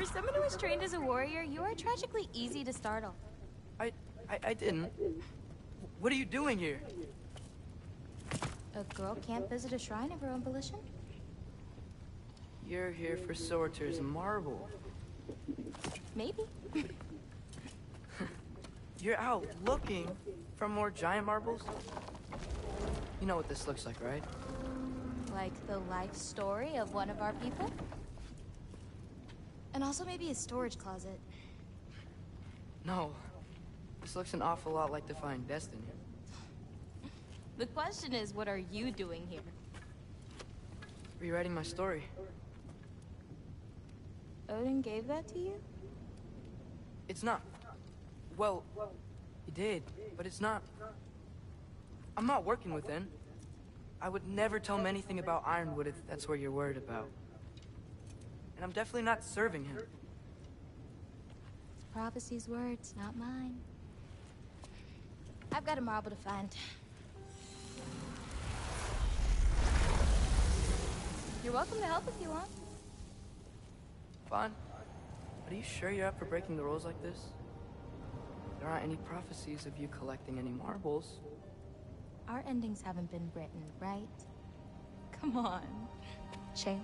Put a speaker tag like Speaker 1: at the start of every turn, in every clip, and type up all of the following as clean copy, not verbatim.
Speaker 1: someone who was trained as a warrior, you are tragically easy to startle.
Speaker 2: I didn't. What are you doing here?
Speaker 1: A girl can't visit a shrine of her own volition?
Speaker 2: You're here for Sorter's marble.
Speaker 1: Maybe.
Speaker 2: You're out looking for more giant marbles? You know what this looks like, right?
Speaker 1: Like the life story of one of our people? And also maybe a storage closet.
Speaker 2: No. This looks an awful lot like Defying Destiny.
Speaker 1: The question is, what are you doing here?
Speaker 2: Rewriting my story.
Speaker 1: Odin gave that to you?
Speaker 2: It's not. Well, he did, but it's not. I'm not working with him. I would never tell him anything about Ironwood if that's what you're worried about. And I'm definitely not serving him.
Speaker 1: It's Prophecy's words, not mine. I've got a marble to find. You're welcome to help if you want.
Speaker 2: Fine. But are you sure you're up for breaking the rules like this? There aren't any prophecies of you collecting any marbles.
Speaker 1: Our endings haven't been written, right? Come on. Shame.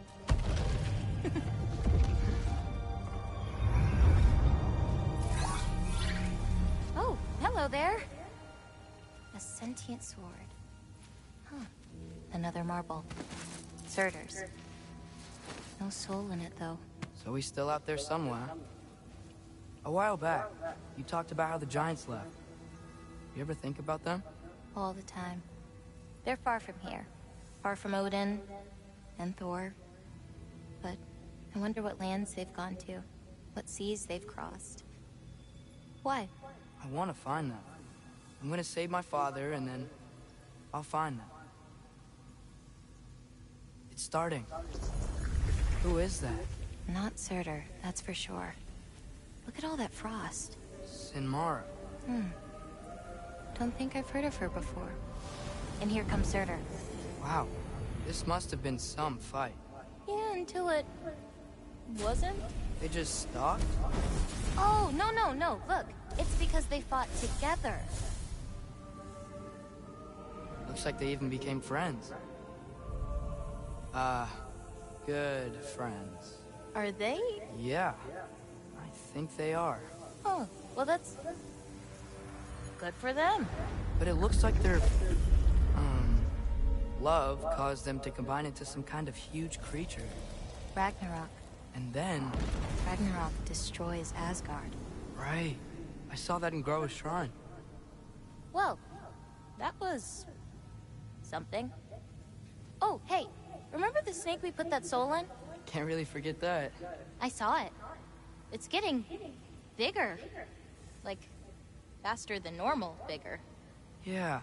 Speaker 1: Oh, hello there. A sentient sword. Huh. Another marble. Surtur's. No soul in it, though.
Speaker 2: So he's still out there somewhere. A while back, you talked about how the giants left. You ever think about them?
Speaker 1: All the time. They're far from here. Far from Odin and Thor. But I wonder what lands they've gone to. What seas they've crossed. Why?
Speaker 2: I want to find them. I'm gonna save my father, and then I'll find them. It's starting. Who is that?
Speaker 1: Not Surtur, that's for sure. Look at all that frost.
Speaker 2: Sinmara.
Speaker 1: Don't think I've heard of her before. And here comes Surtur.
Speaker 2: Wow. This must have been some fight.
Speaker 1: Yeah, until it... wasn't?
Speaker 2: They just stopped?
Speaker 1: Oh, no. Look, it's because they fought together.
Speaker 2: Looks like they even became friends. Good friends.
Speaker 1: Are they?
Speaker 2: Yeah. I think they are.
Speaker 1: Oh, well that's... good for them.
Speaker 2: But it looks like their... love caused them to combine into some kind of huge creature.
Speaker 1: Ragnarok.
Speaker 2: And then...
Speaker 1: Ragnarok destroys Asgard.
Speaker 2: Right. I saw that in Groa's shrine.
Speaker 1: Well, that was... something. Oh, hey, remember the snake we put that soul in?
Speaker 2: Can't really forget that.
Speaker 1: I saw it. It's getting... bigger. Like, faster than normal bigger.
Speaker 2: Yeah,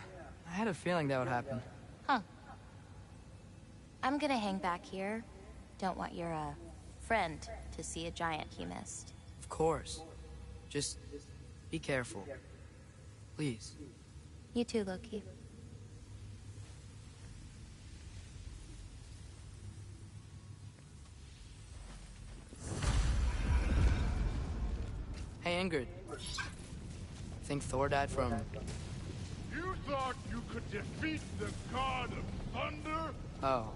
Speaker 2: I had a feeling that would happen.
Speaker 1: Huh. I'm gonna hang back here. Don't want your, friend to see a giant he missed.
Speaker 2: Of course. Just be careful. Please.
Speaker 1: You too, Loki.
Speaker 2: Hey, Ingrid. Think Thor died from...
Speaker 3: You thought you could defeat the god of thunder?
Speaker 2: Oh.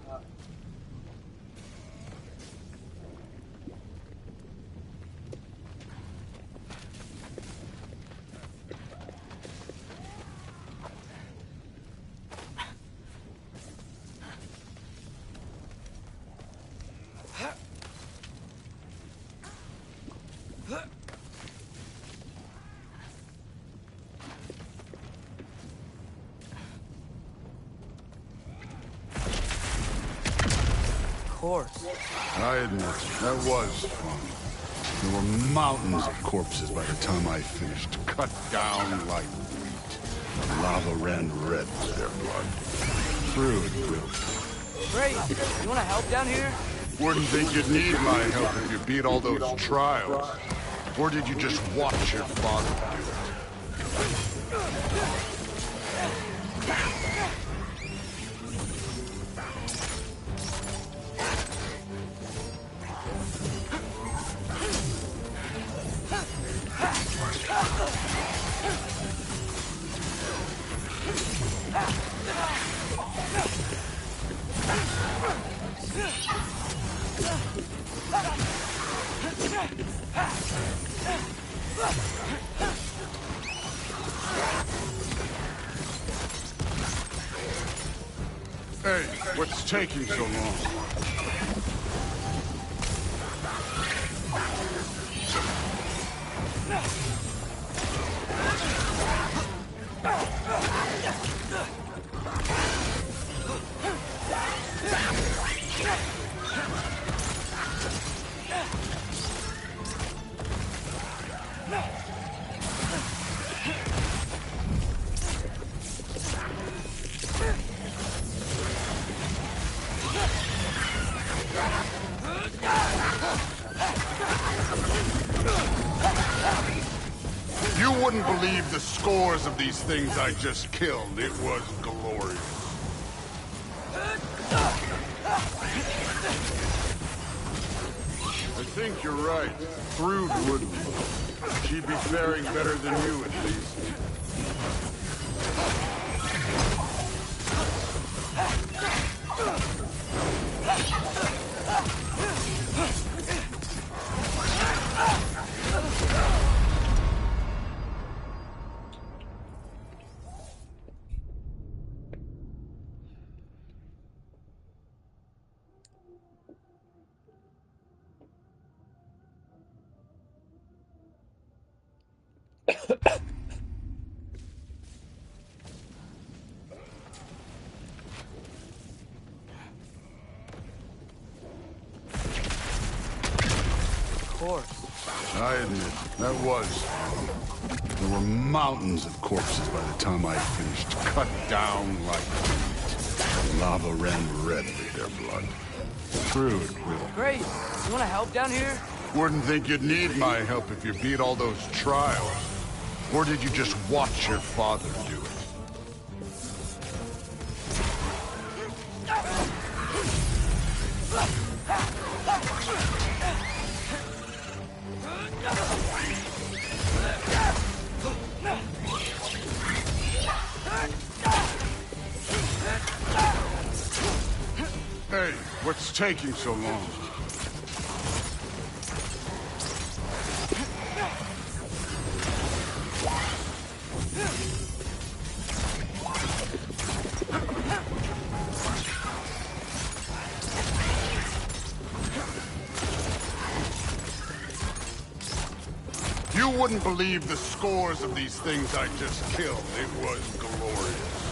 Speaker 2: Course.
Speaker 3: I admit, that was fun. There were mountains of corpses by the time I finished, cut down like wheat. Lava ran red with their blood. Through it, Will.
Speaker 2: Great! You wanna help down here?
Speaker 3: Wouldn't think you'd need my help if you beat all those trials. Or did you just watch your father do it? what's taking so long? You wouldn't believe the scores of these things I just killed. It was glorious. I think you're right. Thrud wouldn't. She'd be faring better than you, at least. I admit, that was. There were mountains of corpses by the time I finished, cut down like wheat. Lava ran red with their blood. Thrud will.
Speaker 2: Great. You want to help down here?
Speaker 3: Wouldn't think you'd need my help if you beat all those trials. Or did you just watch your father do it? Hey, what's taking so long? You wouldn't believe the scores of these things I just killed. It was glorious.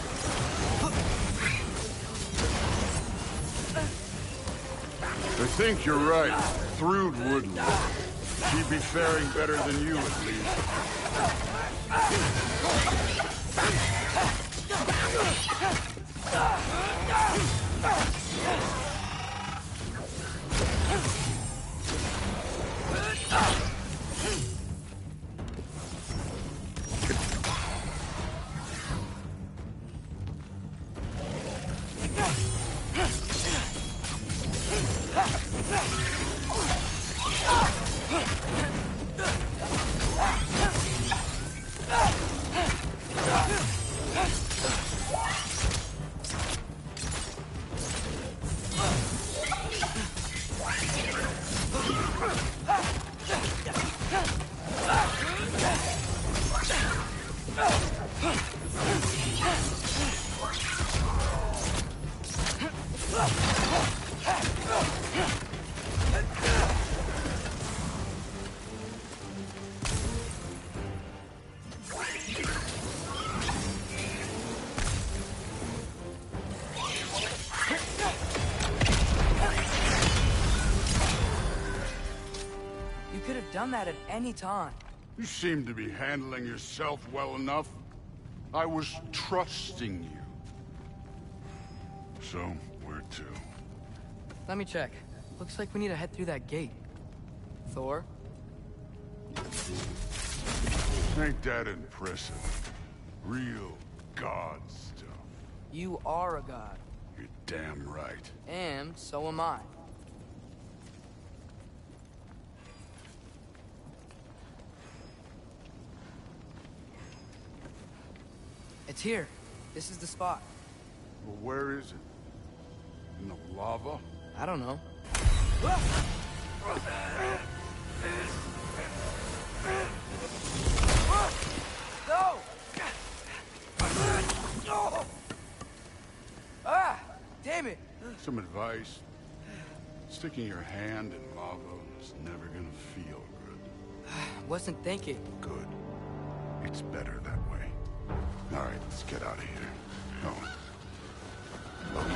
Speaker 3: I think you're right. Thrud wouldn't. She'd be faring better than you, at least.
Speaker 2: Done that at any time.
Speaker 3: You seem to be handling yourself well enough. I was trusting you. So, where to?
Speaker 2: Let me check. Looks like we need to head through that gate. Thor?
Speaker 3: Ain't that impressive? Real god stuff.
Speaker 2: You are a god.
Speaker 3: You're damn right.
Speaker 2: And so am I. It's here. This is the spot.
Speaker 3: Well, where is it? In the lava?
Speaker 2: I don't know. No! Ah! Damn it!
Speaker 3: some advice? Sticking your hand in lava is never gonna feel good.
Speaker 2: Wasn't thinking.
Speaker 3: Good. It's better that way. All right, let's get out of here. Oh. Look,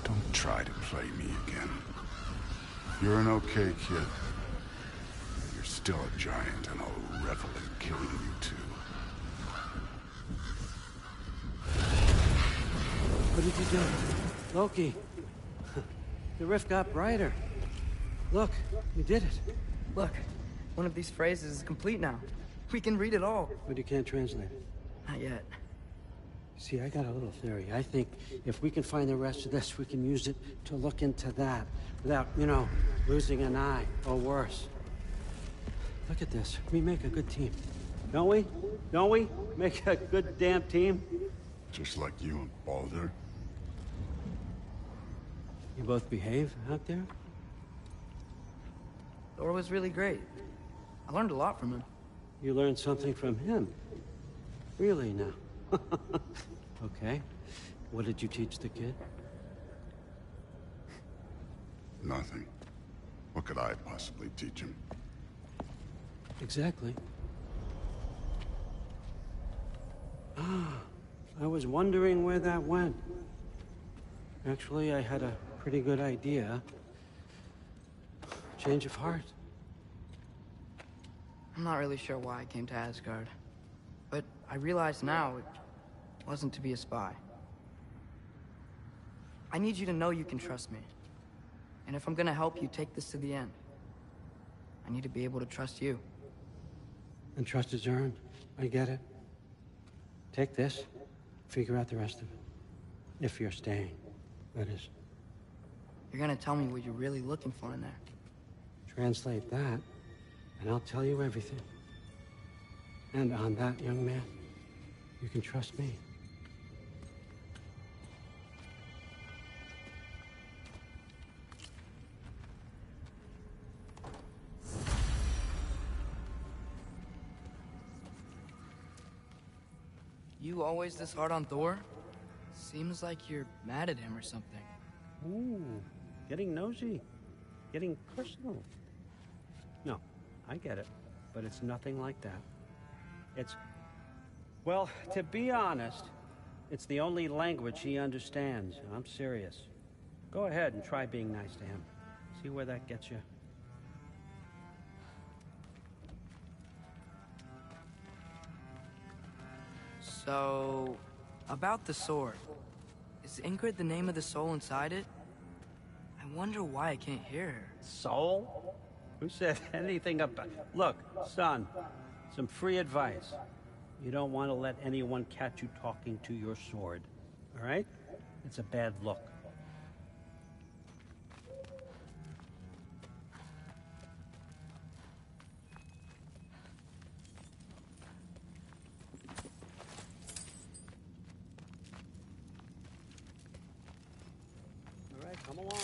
Speaker 3: don't try to play me again. You're an okay kid. You're still a giant, and I'll revel in killing you too.
Speaker 4: What did you do? Loki. The rift got brighter. Look, you did it.
Speaker 2: Look, one of these phrases is complete now. We can read it all.
Speaker 4: But you can't translate it.
Speaker 2: Not yet.
Speaker 4: See, I got a little theory. I think if we can find the rest of this, we can use it to look into that without, losing an eye or worse. Look at this. We make a good team. Don't we? Don't we? Make a good damn team?
Speaker 3: Just like you and Baldur.
Speaker 4: You both behave out there?
Speaker 2: Thor was really great. I learned a lot from him.
Speaker 4: You learned something from him? Really now? Okay. What did you teach the kid?
Speaker 3: Nothing. What could I possibly teach him?
Speaker 4: Exactly. I was wondering where that went. Actually, I had a pretty good idea. Change of heart.
Speaker 2: I'm not really sure why I came to Asgard. But I realize now it wasn't to be a spy. I need you to know you can trust me. And if I'm gonna help you take this to the end, I need to be able to trust you.
Speaker 4: And trust is earned. I get it. Take this, figure out the rest of it. If you're staying, that is.
Speaker 2: You're gonna tell me what you're really looking for in there.
Speaker 4: Translate that, and I'll tell you everything. And on that, young man, you can trust me.
Speaker 2: You always this hard on Thor? Seems like you're mad at him or something.
Speaker 4: Ooh, getting nosy. Getting personal. No, I get it. But it's nothing like that. It's... Well, to be honest, it's the only language he understands. And I'm serious. Go ahead and try being nice to him. See where that gets you.
Speaker 2: So, about the sword. Is Ingrid the name of the soul inside it? I wonder why I can't hear her.
Speaker 4: Soul? Who said anything about... Look, son, some free advice. You don't want to let anyone catch you talking to your sword. All right? It's a bad look. All right, come along.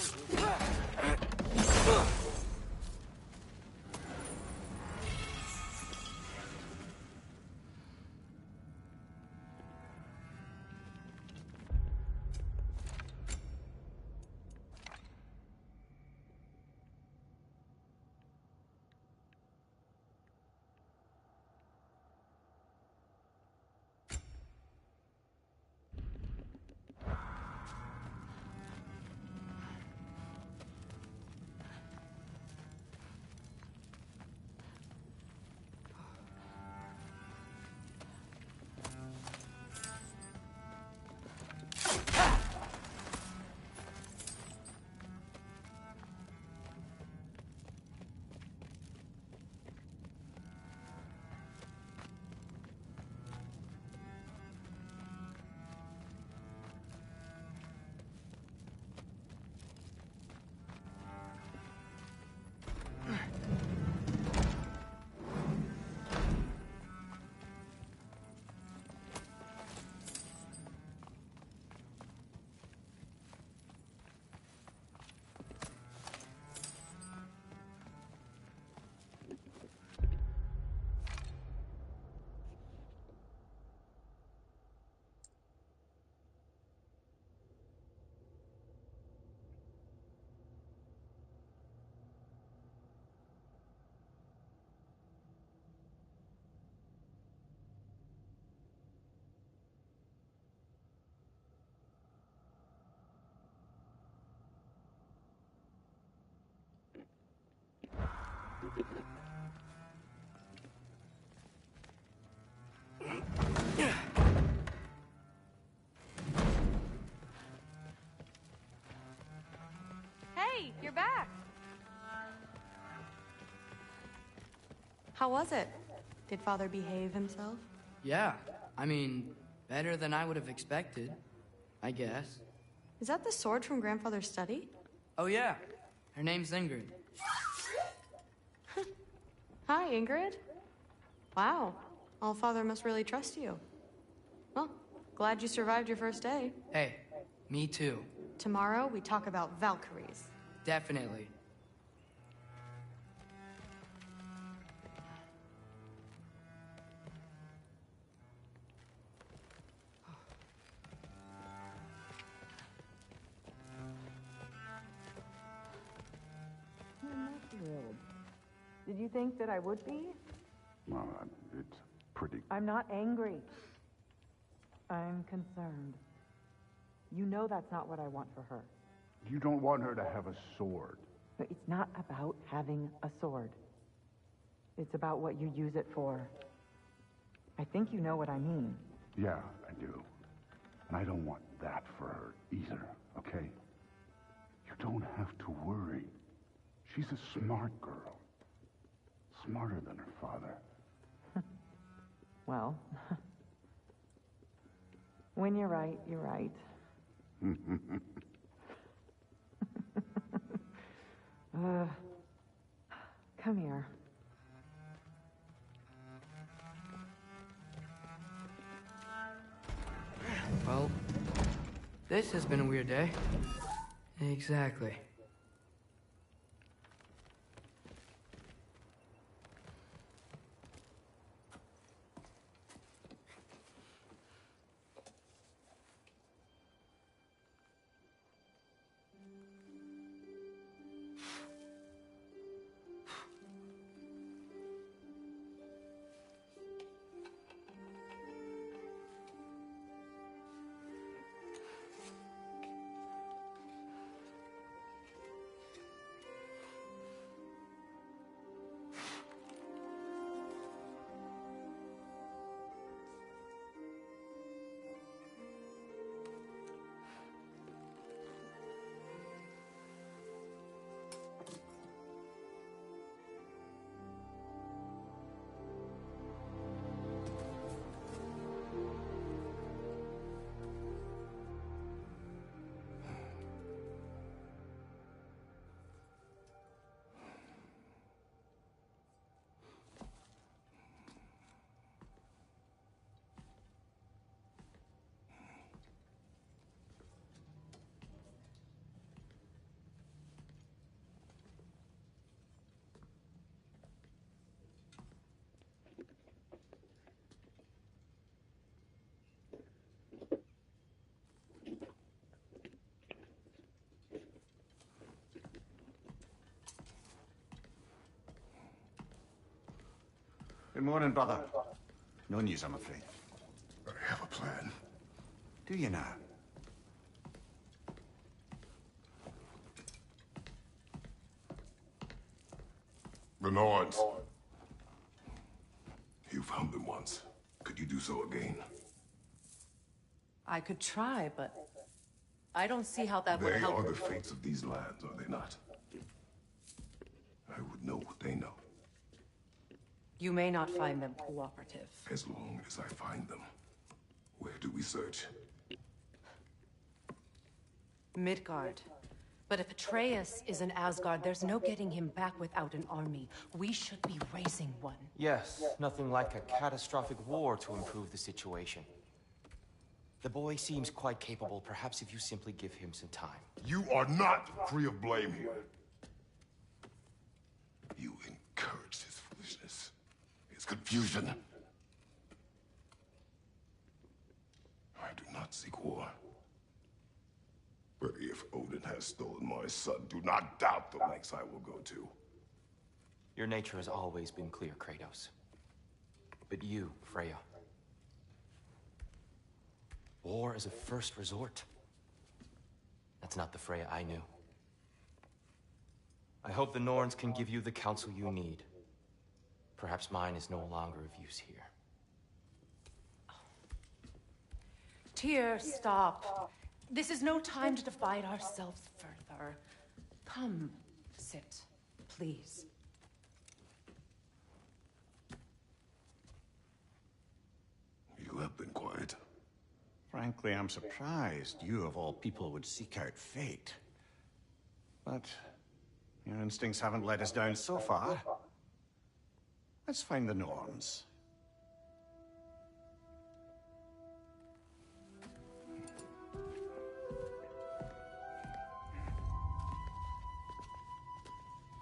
Speaker 5: Hey, you're back! How was it? Did Father behave himself?
Speaker 2: Yeah, I mean, better than I would have expected, I guess.
Speaker 5: Is that the sword from Grandfather's study?
Speaker 2: Oh yeah, her name's Ingrid.
Speaker 5: Hi, Ingrid. Wow, All-Father must really trust you. Well, glad you survived your first day.
Speaker 2: Hey, me too.
Speaker 5: Tomorrow, we talk about Valkyries.
Speaker 2: Definitely.
Speaker 6: I'm not thrilled. Did you think that I would be?
Speaker 3: Well, it's pretty...
Speaker 6: I'm not angry. I'm concerned. You know that's not what I want for her.
Speaker 3: You don't want her to have a sword.
Speaker 6: But it's not about having a sword. It's about what you use it for. I think you know what I mean.
Speaker 3: Yeah, I do. And I don't want that for her either, okay? You don't have to worry. She's a smart girl. Smarter than her father.
Speaker 6: Well, when you're right, you're right. Come here.
Speaker 2: Well, this has been a weird day. Exactly.
Speaker 7: Good morning, brother. No news, I'm afraid.
Speaker 3: I have a plan.
Speaker 7: Do you now?
Speaker 8: The Nords. You found them once. Could you do so again?
Speaker 9: I could try, but I don't see how that would
Speaker 8: They
Speaker 9: help.
Speaker 8: are the fates of these lands, are they not? I would know what they know,
Speaker 9: You may not find them cooperative.
Speaker 8: as long as I find them. Where do we search?
Speaker 9: Midgard. But if Atreus is in Asgard, there's no getting him back without an army. We should be raising one.
Speaker 10: Yes, nothing like a catastrophic war to improve the situation. The boy seems quite capable. Perhaps if you simply give him some time.
Speaker 8: You are not free of blame here. You encouraged his foolishness, his confusion. I do not seek war. But if Odin has stolen my son, do not doubt the lengths I will go to.
Speaker 10: Your nature has always been clear, Kratos. But you, Freya. War as a first resort. That's not the Freya I knew. I hope the Norns can give you the counsel you need. Perhaps mine is no longer of use here.
Speaker 9: Tyr, stop. This is no time to divide ourselves further. Come, sit, please.
Speaker 8: You have been quiet.
Speaker 7: Frankly, I'm surprised you, of all people, would seek out fate. But your instincts haven't let us down so far. Let's find the Norns.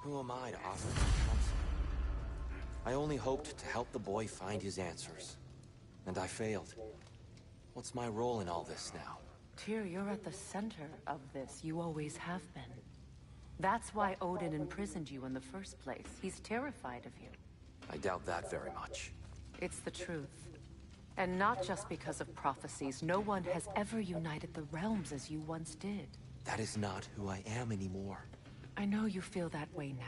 Speaker 10: Who am I to offer him counsel? I only hoped to help the boy find his answers. And I failed. What's my role in all this now?
Speaker 9: Tyr, you're at the center of this. You always have been. That's why Odin imprisoned you in the first place. He's terrified of you.
Speaker 10: I doubt that very much.
Speaker 9: It's the truth. And not just because of prophecies. No one has ever united the realms as you once did.
Speaker 10: That is not who I am anymore.
Speaker 9: I know you feel that way now.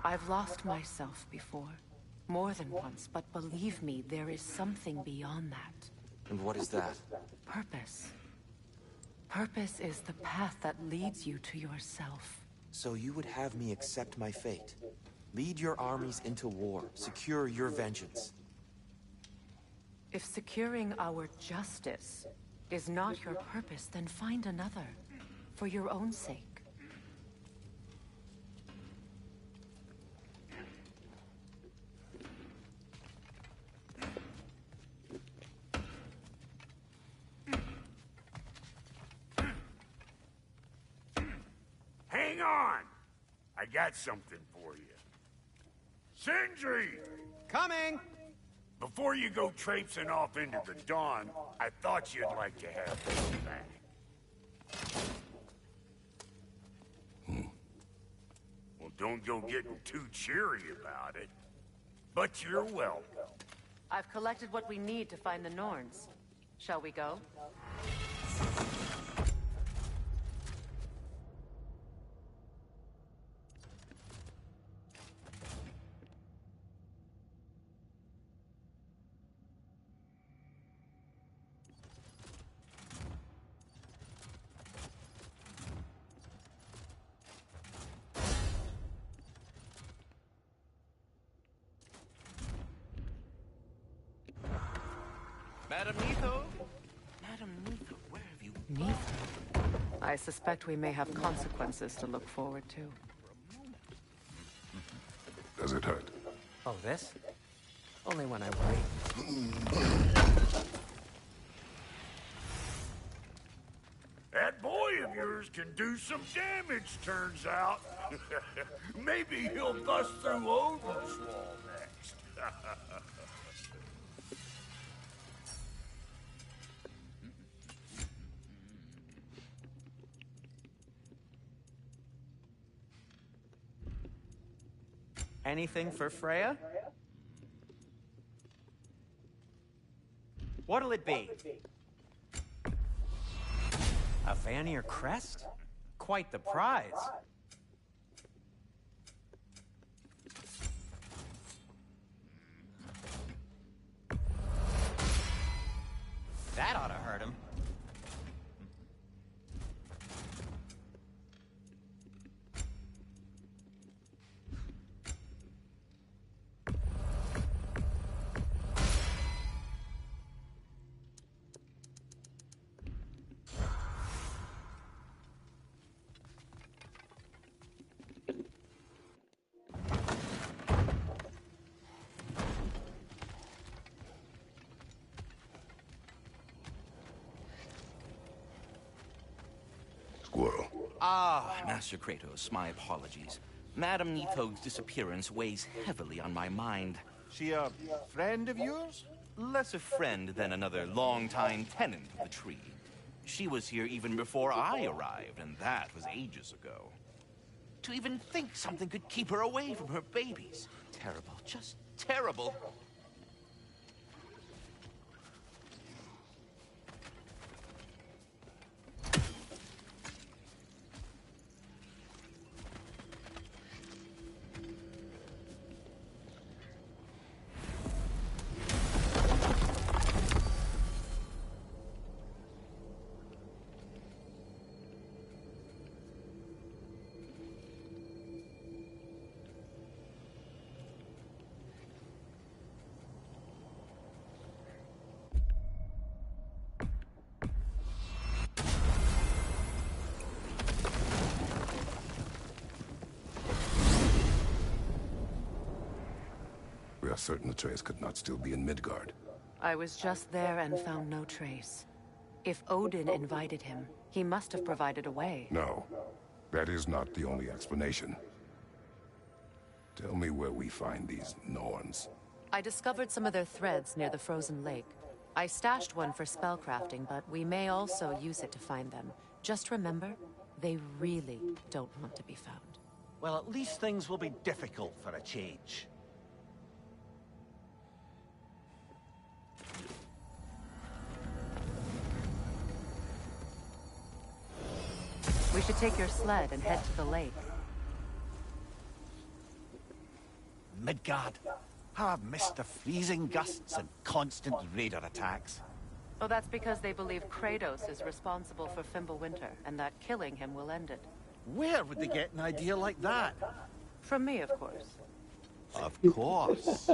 Speaker 9: I've lost myself before. More than once, but believe me, there is something beyond that.
Speaker 10: And what is that?
Speaker 9: Purpose. Purpose is the path that leads you to yourself.
Speaker 10: So you would have me accept my fate? Lead your armies into war, secure your vengeance.
Speaker 9: If securing our justice is not your purpose, then find another. For your own sake.
Speaker 11: Hang on! I got something for you. Sindri!
Speaker 12: Coming!
Speaker 11: Before you go traipsing off into the dawn, I thought you'd like to have this back. Well, don't go getting too cheery about it. But you're welcome.
Speaker 9: I've collected what we need to find the Norns. Shall we go?
Speaker 12: Madam Neitho? Madam Neitho, where have you...
Speaker 9: Neither. I suspect we may have consequences to look forward to.
Speaker 8: Does it hurt?
Speaker 12: Oh, this? Only when I worry.
Speaker 11: That boy of yours can do some damage, turns out. Maybe he'll bust through Odin's wall next.
Speaker 12: Anything for Freya? What'll it be? A Vanir crest? Quite the prize. That ought to hurt him.
Speaker 8: Squirrel.
Speaker 13: Ah, Master Kratos, my apologies. Madam Nito's disappearance weighs heavily on my mind. She a friend of yours?
Speaker 14: Less a friend than another longtime tenant of the tree. She was here even before I arrived, and that was ages ago. To even think something could keep her away from her babies. Terrible, just terrible.
Speaker 8: We are certain the trace could not still be in Midgard.
Speaker 9: I was just there and found no trace. If Odin invited him, he must have provided a way.
Speaker 8: No, that is not the only explanation. Tell me where we find these Norns.
Speaker 9: I discovered some of their threads near the frozen lake. I stashed one for spellcrafting, but we may also use it to find them. Just remember, they really don't want to be found.
Speaker 13: Well, at least things will be difficult for a change.
Speaker 9: We should take your sled and head to the lake.
Speaker 13: Midgard. How I've missed the freezing gusts and constant raider attacks.
Speaker 9: Oh, that's because they believe Kratos is responsible for Fimbulwinter, and that killing him will end it.
Speaker 13: Where would they get an idea like that?
Speaker 9: From me, of course.
Speaker 13: Of course.